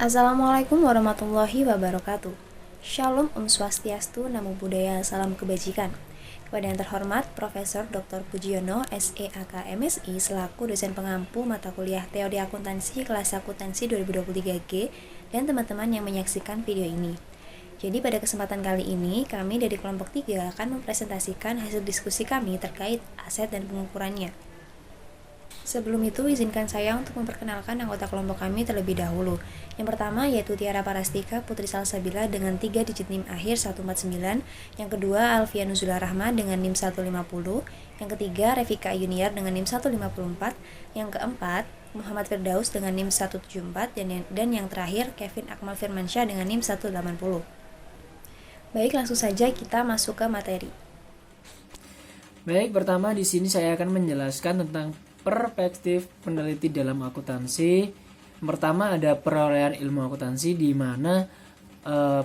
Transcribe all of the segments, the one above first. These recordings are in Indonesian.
Assalamualaikum warahmatullahi wabarakatuh. Shalom Om Swastiastu, Namo Buddhaya, Salam Kebajikan. Kepada yang terhormat Profesor Dr. Pujiono, SEAK MSI, selaku dosen pengampu mata kuliah Teori Akuntansi kelas Akuntansi 2023G, dan teman-teman yang menyaksikan video ini. Jadi pada kesempatan kali ini, kami dari kelompok 3 akan mempresentasikan hasil diskusi kami terkait aset dan pengukurannya. Sebelum itu, izinkan saya untuk memperkenalkan anggota kelompok kami terlebih dahulu. Yang pertama yaitu Tiara Parastika Putri Salsabila dengan 3 digit NIM akhir 149. Yang kedua Alfia Nuzula Rahma dengan NIM 150. Yang ketiga Revika Yuniar dengan NIM 154. Yang keempat Muhammad Firdaus dengan NIM 174. Dan yang terakhir Kevin Akmal Firmansyah dengan NIM 180. Baik, langsung saja kita masuk ke materi. Baik, pertama di sini saya akan menjelaskan tentang perspektif peneliti dalam akuntansi. Yang pertama ada perolehan ilmu akuntansi, di mana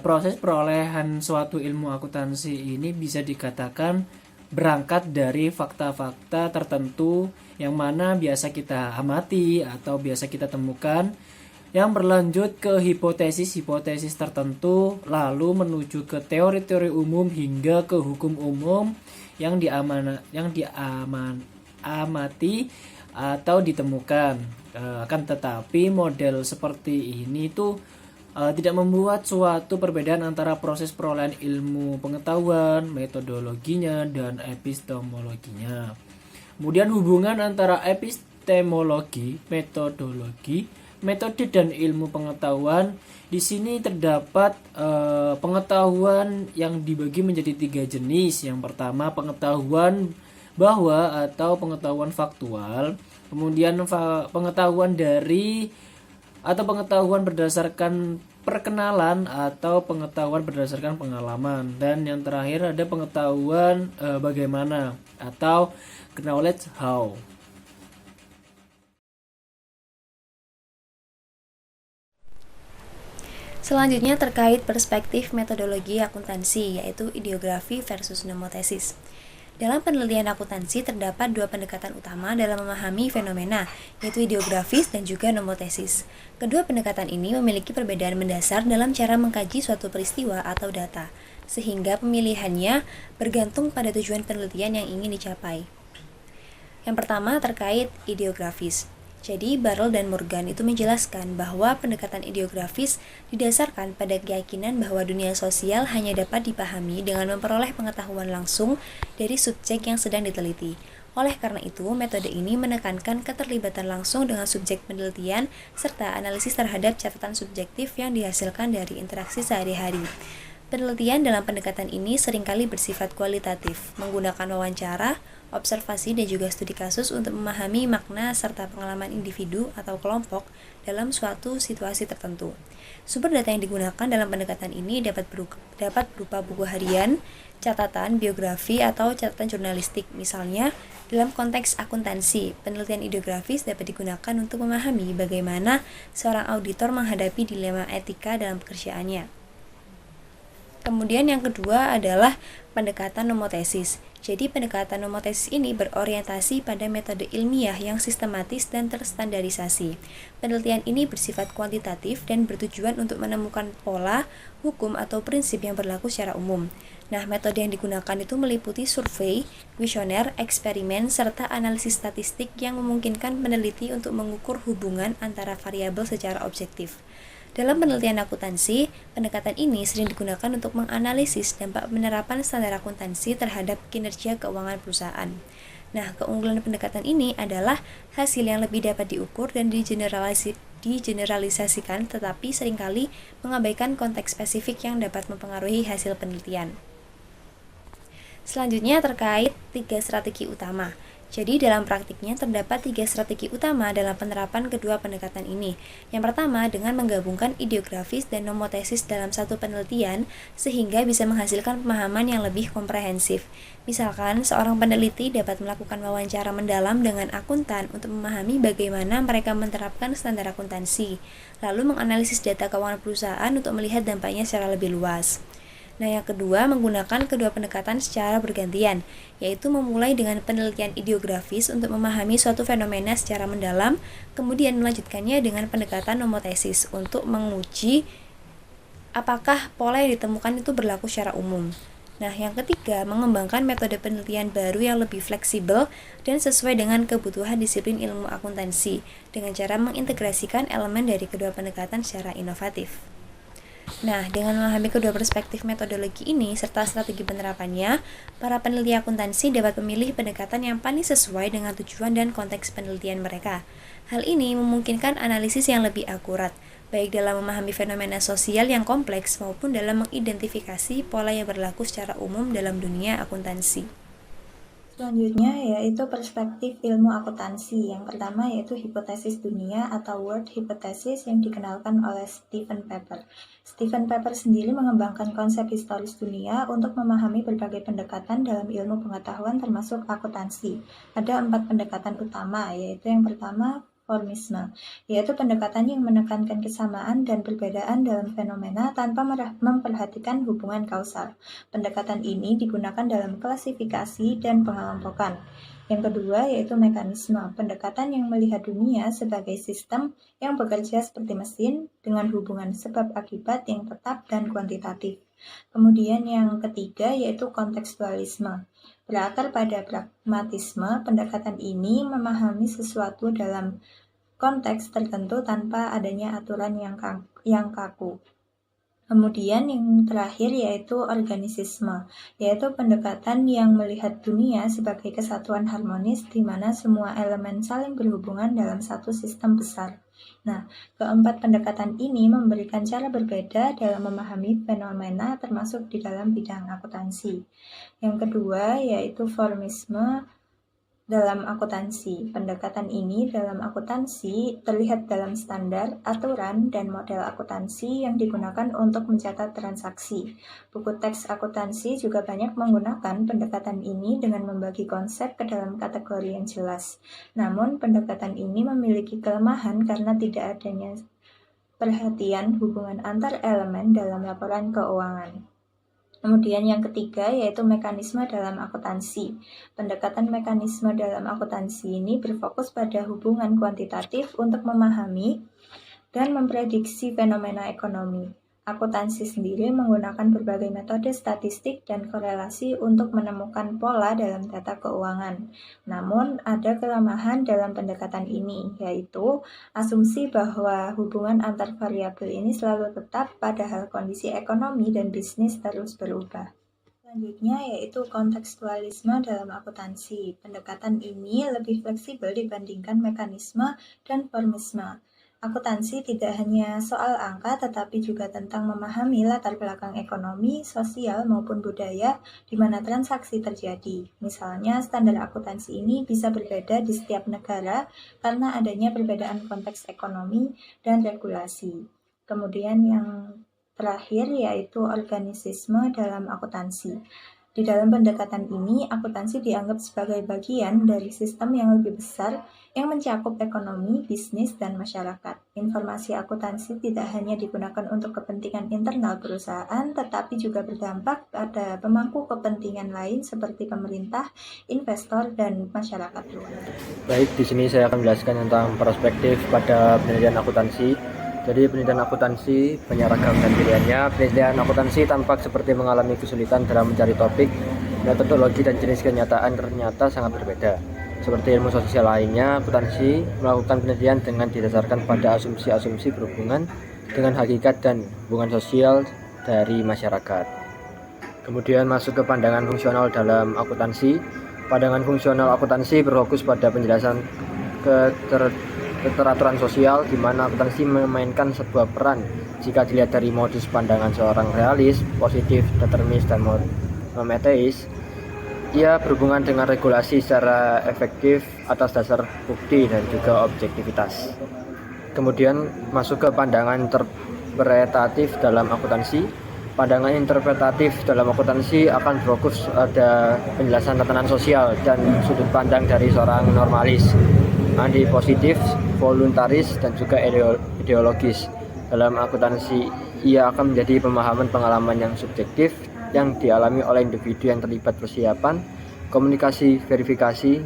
proses perolehan suatu ilmu akuntansi ini bisa dikatakan berangkat dari fakta-fakta tertentu yang mana biasa kita amati atau biasa kita temukan, yang berlanjut ke hipotesis-hipotesis tertentu, lalu menuju ke teori-teori umum hingga ke hukum umum yang amati atau ditemukan. Akan tetapi model seperti ini tuh tidak membuat suatu perbedaan antara proses perolehan ilmu pengetahuan, metodologinya, dan epistemologinya. Kemudian hubungan antara epistemologi, metode dan ilmu pengetahuan. Di sini terdapat pengetahuan yang dibagi menjadi 3 jenis. Yang pertama pengetahuan bahwa atau pengetahuan faktual, kemudian pengetahuan dari atau pengetahuan berdasarkan perkenalan atau pengetahuan berdasarkan pengalaman, dan yang terakhir ada pengetahuan bagaimana atau knowledge how. Selanjutnya terkait perspektif metodologi akuntansi, yaitu ideografi versus nomotesis. Dalam penelitian akuntansi terdapat 2 pendekatan utama dalam memahami fenomena, yaitu ideografis dan juga nomotesis. Kedua pendekatan ini memiliki perbedaan mendasar dalam cara mengkaji suatu peristiwa atau data, sehingga pemilihannya bergantung pada tujuan penelitian yang ingin dicapai. Yang pertama terkait ideografis. Jadi, Barrell dan Morgan itu menjelaskan bahwa pendekatan ideografis didasarkan pada keyakinan bahwa dunia sosial hanya dapat dipahami dengan memperoleh pengetahuan langsung dari subjek yang sedang diteliti. Oleh karena itu, metode ini menekankan keterlibatan langsung dengan subjek penelitian serta analisis terhadap catatan subjektif yang dihasilkan dari interaksi sehari-hari. Penelitian dalam pendekatan ini seringkali bersifat kualitatif, menggunakan wawancara, observasi, dan juga studi kasus untuk memahami makna serta pengalaman individu atau kelompok dalam suatu situasi tertentu. Sumber data yang digunakan dalam pendekatan ini dapat berupa buku harian, catatan, biografi, atau catatan jurnalistik. Misalnya, dalam konteks akuntansi, penelitian ideografis dapat digunakan untuk memahami bagaimana seorang auditor menghadapi dilema etika dalam pekerjaannya. Kemudian yang kedua adalah pendekatan nomotesis. Jadi pendekatan nomotesis ini berorientasi pada metode ilmiah yang sistematis dan terstandarisasi. Penelitian ini bersifat kuantitatif dan bertujuan untuk menemukan pola, hukum, atau prinsip yang berlaku secara umum. Nah, metode yang digunakan itu meliputi survei, kuesioner, eksperimen, serta analisis statistik yang memungkinkan peneliti untuk mengukur hubungan antara variabel secara objektif. Dalam penelitian akuntansi, pendekatan ini sering digunakan untuk menganalisis dampak penerapan standar akuntansi terhadap kinerja keuangan perusahaan. Nah, keunggulan pendekatan ini adalah hasil yang lebih dapat diukur dan digeneralisasikan, tetapi seringkali mengabaikan konteks spesifik yang dapat mempengaruhi hasil penelitian. Selanjutnya terkait 3 strategi utama. Jadi dalam praktiknya terdapat 3 strategi utama dalam penerapan kedua pendekatan ini. Yang pertama dengan menggabungkan ideografis dan nomotesis dalam satu penelitian sehingga bisa menghasilkan pemahaman yang lebih komprehensif. Misalkan seorang peneliti dapat melakukan wawancara mendalam dengan akuntan untuk memahami bagaimana mereka menerapkan standar akuntansi, lalu menganalisis data keuangan perusahaan untuk melihat dampaknya secara lebih luas. Nah, yang kedua, menggunakan kedua pendekatan secara bergantian, yaitu memulai dengan penelitian ideografis untuk memahami suatu fenomena secara mendalam, kemudian melanjutkannya dengan pendekatan nomotesis untuk menguji apakah pola yang ditemukan itu berlaku secara umum. Nah, yang ketiga, mengembangkan metode penelitian baru yang lebih fleksibel dan sesuai dengan kebutuhan disiplin ilmu akuntansi dengan cara mengintegrasikan elemen dari kedua pendekatan secara inovatif. Nah, dengan memahami kedua perspektif metodologi ini serta strategi penerapannya, para peneliti akuntansi dapat memilih pendekatan yang paling sesuai dengan tujuan dan konteks penelitian mereka. Hal ini memungkinkan analisis yang lebih akurat, baik dalam memahami fenomena sosial yang kompleks maupun dalam mengidentifikasi pola yang berlaku secara umum dalam dunia akuntansi. Selanjutnya yaitu perspektif ilmu akuntansi. Yang pertama yaitu hipotesis dunia atau word hypothesis yang dikenalkan oleh Stephen Pepper. Stephen Pepper sendiri mengembangkan konsep historis dunia untuk memahami berbagai pendekatan dalam ilmu pengetahuan termasuk akuntansi. Ada 4 pendekatan utama, yaitu yang pertama formisme, yaitu pendekatan yang menekankan kesamaan dan perbedaan dalam fenomena tanpa memperhatikan hubungan kausal. Pendekatan ini digunakan dalam klasifikasi dan pengelompokan. Yang kedua yaitu mekanisme, pendekatan yang melihat dunia sebagai sistem yang bekerja seperti mesin dengan hubungan sebab akibat yang tetap dan kuantitatif. Kemudian yang ketiga yaitu kontekstualisme. Berakar pada pragmatisme, pendekatan ini memahami sesuatu dalam konteks tertentu tanpa adanya aturan yang kaku. Kemudian yang terakhir yaitu organisisme, yaitu pendekatan yang melihat dunia sebagai kesatuan harmonis di mana semua elemen saling berhubungan dalam satu sistem besar. Nah, keempat pendekatan ini memberikan cara berbeda dalam memahami fenomena termasuk di dalam bidang akuntansi. Yang kedua yaitu formisme dalam akuntansi. Pendekatan ini dalam akuntansi terlihat dalam standar, aturan, dan model akuntansi yang digunakan untuk mencatat transaksi. Buku teks akuntansi juga banyak menggunakan pendekatan ini dengan membagi konsep ke dalam kategori yang jelas. Namun, pendekatan ini memiliki kelemahan karena tidak adanya perhatian hubungan antar elemen dalam laporan keuangan. Kemudian yang ketiga yaitu mekanisme dalam akuntansi. Pendekatan mekanisme dalam akuntansi ini berfokus pada hubungan kuantitatif untuk memahami dan memprediksi fenomena ekonomi. Akuntansi sendiri menggunakan berbagai metode statistik dan korelasi untuk menemukan pola dalam data keuangan. Namun, ada kelemahan dalam pendekatan ini, yaitu asumsi bahwa hubungan antar variabel ini selalu tetap padahal kondisi ekonomi dan bisnis terus berubah. Selanjutnya yaitu kontekstualisme dalam akuntansi. Pendekatan ini lebih fleksibel dibandingkan mekanisme dan formisme. Akuntansi tidak hanya soal angka, tetapi juga tentang memahami latar belakang ekonomi, sosial, maupun budaya di mana transaksi terjadi. Misalnya, standar akuntansi ini bisa berbeda di setiap negara karena adanya perbedaan konteks ekonomi dan regulasi. Kemudian yang terakhir yaitu organisisme dalam akuntansi. Di dalam pendekatan ini, akuntansi dianggap sebagai bagian dari sistem yang lebih besar yang mencakup ekonomi, bisnis, dan masyarakat. Informasi akuntansi tidak hanya digunakan untuk kepentingan internal perusahaan, tetapi juga berdampak pada pemangku kepentingan lain seperti pemerintah, investor, dan masyarakat luas. Baik, di sini saya akan menjelaskan tentang perspektif pada penelitian akuntansi. Jadi penelitian akuntansi banyak ragam dan pilihannya. Penelitian akuntansi tampak seperti mengalami kesulitan dalam mencari topik, metodologi dan jenis kenyataan ternyata sangat berbeda. Seperti ilmu sosial lainnya, akuntansi melakukan penelitian dengan didasarkan pada asumsi-asumsi berhubungan dengan hakikat dan hubungan sosial dari masyarakat. Kemudian masuk ke pandangan fungsional dalam akuntansi. Pandangan fungsional akuntansi berfokus pada penjelasan keteraturan sosial di mana akuntansi memainkan sebuah peran jika dilihat dari modus pandangan seorang realis, positif, determinis, dan monoteis. Ia berhubungan dengan regulasi secara efektif atas dasar bukti dan juga objektivitas. Kemudian masuk ke pandangan interpretatif dalam akuntansi. Pandangan interpretatif dalam akuntansi akan berfokus pada penjelasan tatanan sosial dan sudut pandang dari seorang normalis, anti-positif, voluntaris, dan juga ideologis. Dalam akuntansi, ia akan menjadi pemahaman pengalaman yang subjektif yang dialami oleh individu yang terlibat persiapan, komunikasi, verifikasi,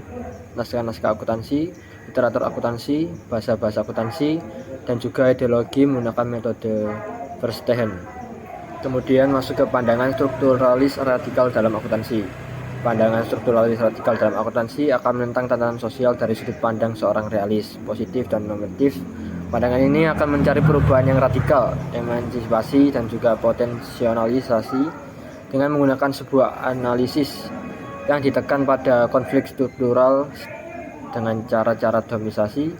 naskah-naskah akuntansi, literatur akuntansi, bahasa-bahasa akuntansi, dan juga ideologi menggunakan metode Verstehen. Kemudian masuk ke pandangan strukturalis radikal dalam akuntansi. Pandangan strukturalis radikal dalam akuntansi akan menentang tatanan sosial dari sudut pandang seorang realis, positif dan normatif. Pandangan ini akan mencari perubahan yang radikal, emansipasi dan juga potensialisasi dengan menggunakan sebuah analisis yang ditekan pada konflik struktural dengan cara-cara domisasi,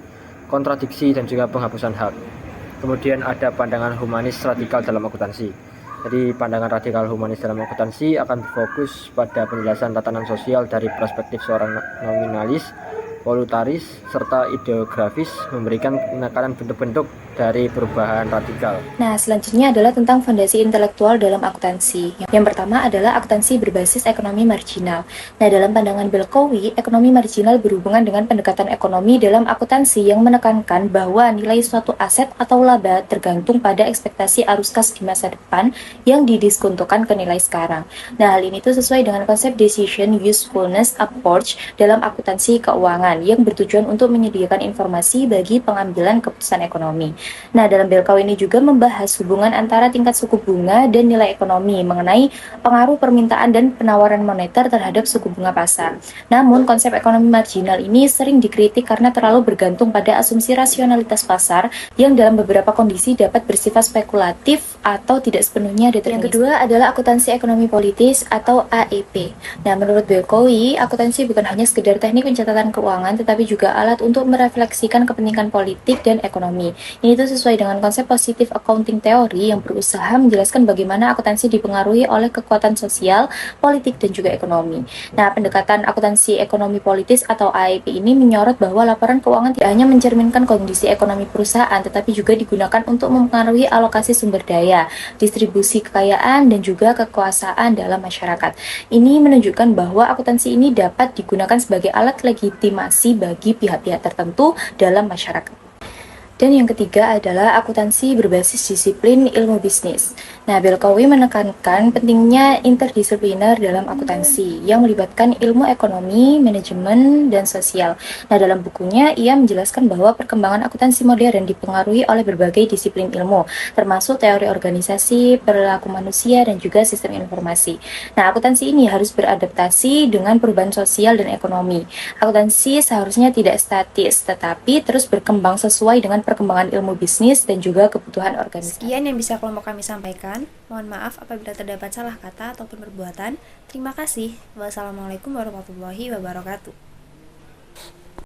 kontradiksi dan juga penghapusan hak. Kemudian ada pandangan humanis radikal dalam akuntansi. Jadi pandangan radikal humanis dalam akuntansi akan berfokus pada penjelasan tatanan sosial dari perspektif seorang nominalis, voluntaris, serta ideografis, memberikan penekanan bentuk-bentuk dari perubahan radikal. Nah, selanjutnya adalah tentang fondasi intelektual dalam akuntansi. Yang pertama adalah akuntansi berbasis ekonomi marginal. Nah, dalam pandangan Belkowi, ekonomi marginal berhubungan dengan pendekatan ekonomi dalam akuntansi yang menekankan bahwa nilai suatu aset atau laba tergantung pada ekspektasi arus kas di masa depan yang didiskontokan ke nilai sekarang. Nah, hal ini tuh sesuai dengan konsep decision usefulness approach dalam akuntansi keuangan yang bertujuan untuk menyediakan informasi bagi pengambilan keputusan ekonomi. Nah, dalam Belkowi ini juga membahas hubungan antara tingkat suku bunga dan nilai ekonomi mengenai pengaruh permintaan dan penawaran moneter terhadap suku bunga pasar. Namun, konsep ekonomi marginal ini sering dikritik karena terlalu bergantung pada asumsi rasionalitas pasar yang dalam beberapa kondisi dapat bersifat spekulatif atau tidak sepenuhnya determinis. Yang kedua adalah akuntansi ekonomi politis atau AEP. Nah, menurut Belkowi, akuntansi bukan hanya sekedar teknik pencatatan keuangan, tetapi juga alat untuk merefleksikan kepentingan politik dan ekonomi. Ini itu sesuai dengan konsep positive accounting theory yang berusaha menjelaskan bagaimana akuntansi dipengaruhi oleh kekuatan sosial, politik, dan juga ekonomi. Nah, pendekatan akuntansi ekonomi politis atau AEP ini menyorot bahwa laporan keuangan tidak hanya mencerminkan kondisi ekonomi perusahaan, tetapi juga digunakan untuk mempengaruhi alokasi sumber daya, distribusi kekayaan, dan juga kekuasaan dalam masyarakat. Ini menunjukkan bahwa akuntansi ini dapat digunakan sebagai alat legitimasi bagi pihak-pihak tertentu dalam masyarakat. Dan yang ketiga adalah akuntansi berbasis disiplin ilmu bisnis. Nah, Belkowi menekankan pentingnya interdisipliner dalam akuntansi yang melibatkan ilmu ekonomi, manajemen, dan sosial. Nah, dalam bukunya ia menjelaskan bahwa perkembangan akuntansi modern dipengaruhi oleh berbagai disiplin ilmu, termasuk teori organisasi, perilaku manusia, dan juga sistem informasi. Nah, akuntansi ini harus beradaptasi dengan perubahan sosial dan ekonomi. Akuntansi seharusnya tidak statis, tetapi terus berkembang sesuai dengan perkembangan ilmu bisnis dan juga kebutuhan organisasi. Sekian yang bisa kelompok kami sampaikan. Mohon maaf apabila terdapat salah kata ataupun perbuatan. Terima kasih. Wassalamualaikum warahmatullahi wabarakatuh.